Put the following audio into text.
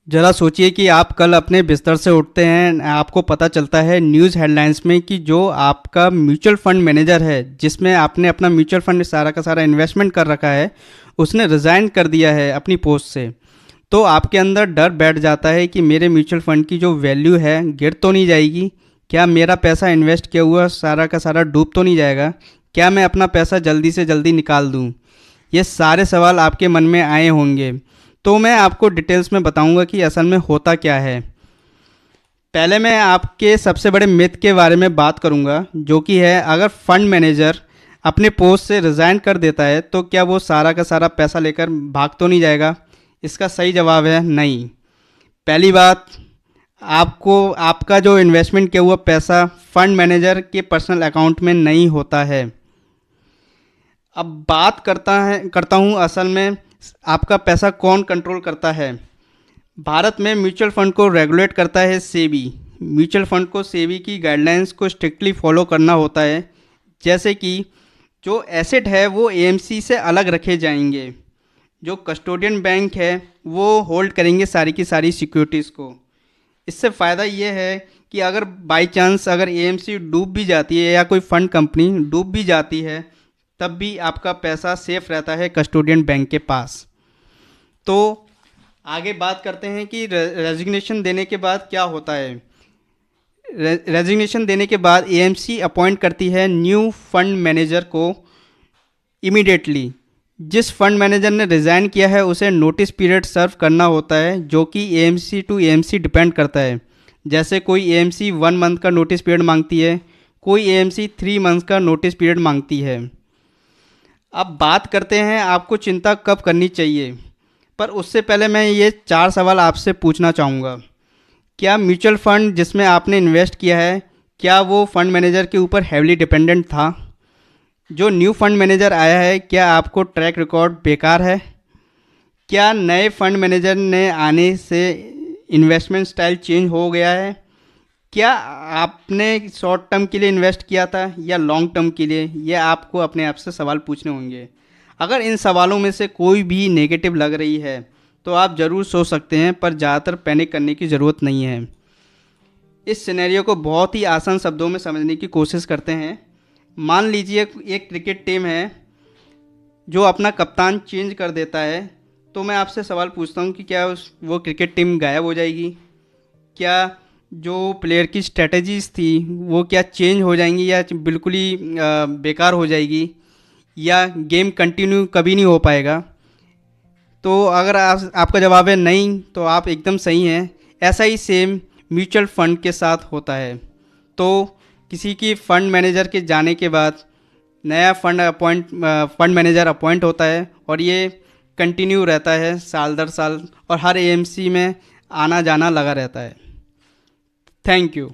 ज़रा सोचिए कि आप कल अपने बिस्तर से उठते हैं, आपको पता चलता है न्यूज़ हेडलाइंस में कि जो आपका म्यूचुअल फंड मैनेजर है, जिसमें आपने अपना म्यूचुअल फंड सारा का सारा इन्वेस्टमेंट कर रखा है, उसने रिज़ाइन कर दिया है अपनी पोस्ट से। तो आपके अंदर डर बैठ जाता है कि मेरे म्यूचुअल फंड की जो वैल्यू है गिर तो नहीं जाएगी, क्या मेरा पैसा इन्वेस्ट किया हुआ सारा का सारा डूब तो नहीं जाएगा, क्या मैं अपना पैसा जल्दी से जल्दी निकाल दूँ। ये सारे सवाल आपके मन में आए होंगे। तो मैं आपको डिटेल्स में बताऊंगा कि असल में होता क्या है। पहले मैं आपके सबसे बड़े मिथ के बारे में बात करूंगा, जो कि है अगर फंड मैनेजर अपने पोस्ट से रिज़ाइन कर देता है तो क्या वो सारा का सारा पैसा लेकर भाग तो नहीं जाएगा। इसका सही जवाब है नहीं। पहली बात, आपको आपका जो इन्वेस्टमेंट किया हुआ पैसा फंड मैनेजर के पर्सनल अकाउंट में नहीं होता है। अब बात करता हूँ असल में आपका पैसा कौन कंट्रोल करता है। भारत में म्यूचुअल फंड को रेगुलेट करता है सेबी। म्यूचुअल फंड को सेबी की गाइडलाइंस को स्ट्रिक्टली फॉलो करना होता है। जैसे कि जो एसेट है वो एएमसी से अलग रखे जाएंगे, जो कस्टोडियन बैंक है वो होल्ड करेंगे सारी की सारी सिक्योरिटीज़ को। इससे फ़ायदा ये है कि अगर बाई चांस अगर एएमसी डूब भी जाती है या कोई फंड कंपनी डूब भी जाती है, तब भी आपका पैसा सेफ रहता है कस्टोडियन बैंक के पास। तो आगे बात करते हैं कि रेजिग्नेशन देने के बाद क्या होता है। रेजिग्नेशन देने के बाद एएमसी अपॉइंट करती है न्यू फंड मैनेजर को इमीडिएटली। जिस फंड मैनेजर ने रिज़ाइन किया है उसे नोटिस पीरियड सर्व करना होता है, जो कि एएमसी टू एएमसी डिपेंड करता है। जैसे कोई एएमसी 1 मंथ का नोटिस पीरियड मांगती है, कोई एएमसी 3 मंथ का नोटिस पीरियड मांगती है। अब बात करते हैं आपको चिंता कब करनी चाहिए, पर उससे पहले मैं ये 4 सवाल आपसे पूछना चाहूँगा। क्या म्यूचुअल फंड जिसमें आपने इन्वेस्ट किया है, क्या वो फंड मैनेजर के ऊपर हैवीली डिपेंडेंट था? जो न्यू फंड मैनेजर आया है, क्या आपको ट्रैक रिकॉर्ड बेकार है? क्या नए फंड मैनेजर ने आने से इन्वेस्टमेंट स्टाइल चेंज हो गया है? क्या आपने शॉर्ट टर्म के लिए इन्वेस्ट किया था या लॉन्ग टर्म के लिए? ये आपको अपने आप से सवाल पूछने होंगे। अगर इन सवालों में से कोई भी नेगेटिव लग रही है तो आप ज़रूर सोच सकते हैं, पर ज़्यादातर पैनिक करने की ज़रूरत नहीं है। इस सिनेरियो को बहुत ही आसान शब्दों में समझने की कोशिश करते हैं। मान लीजिए एक क्रिकेट टीम है जो अपना कप्तान चेंज कर देता है, तो मैं आपसे सवाल पूछता हूँ कि क्या वो क्रिकेट टीम गायब हो जाएगी? क्या जो प्लेयर की स्ट्रेटजीज थी वो क्या चेंज हो जाएंगी या बिल्कुल ही बेकार हो जाएगी, या गेम कंटिन्यू कभी नहीं हो पाएगा? तो अगर आपका जवाब है नहीं, तो आप एकदम सही हैं। ऐसा ही सेम म्यूचुअल फंड के साथ होता है। तो किसी की फंड मैनेजर के जाने के बाद नया फंड मैनेजर अपॉइंट होता है और ये कंटिन्यू रहता है साल दर साल, और हर एएमसी में आना जाना लगा रहता है। Thank you.